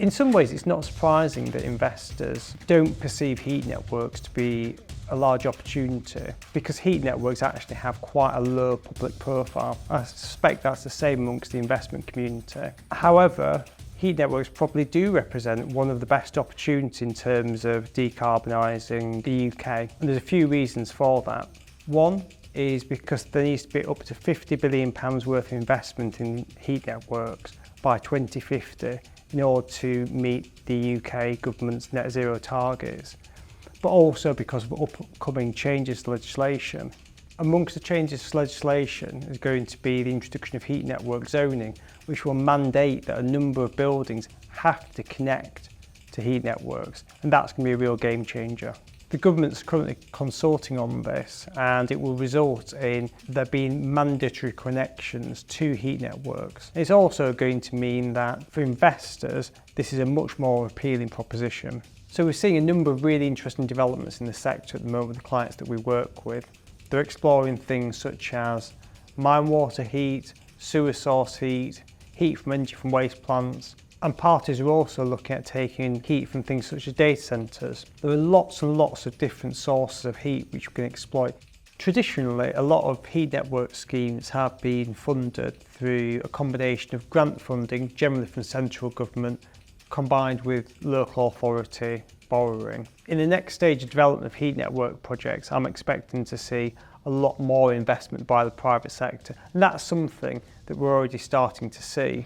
In some ways, it's not surprising that investors don't perceive heat networks to be a large opportunity because heat networks actually have quite a low public profile. I suspect that's the same amongst the investment community. However, heat networks probably do represent one of the best opportunities in terms of decarbonising the UK. And there's a few reasons for that. One is because there needs to be up to £50 billion worth of investment in heat networks by 2050 in order to meet the UK government's net zero targets, but also because of upcoming changes to legislation. Amongst the changes to legislation is going to be the introduction of heat network zoning, which will mandate that a number of buildings have to connect to heat networks, and that's going to be a real game changer. The government's currently consulting on this, and it will result in there being mandatory connections to heat networks. It's also going to mean that for investors, this is a much more appealing proposition. So we're seeing a number of really interesting developments in the sector at the moment with the clients that we work with. They're exploring things such as mine water heat, sewer source heat, heat from energy from waste plants, and parties are also looking at taking heat from things such as data centres. There are lots and lots of different sources of heat which we can exploit. Traditionally, a lot of heat network schemes have been funded through a combination of grant funding, generally from central government, combined with local authority borrowing. In the next stage of development of heat network projects, I'm expecting to see a lot more investment by the private sector, and that's something that we're already starting to see.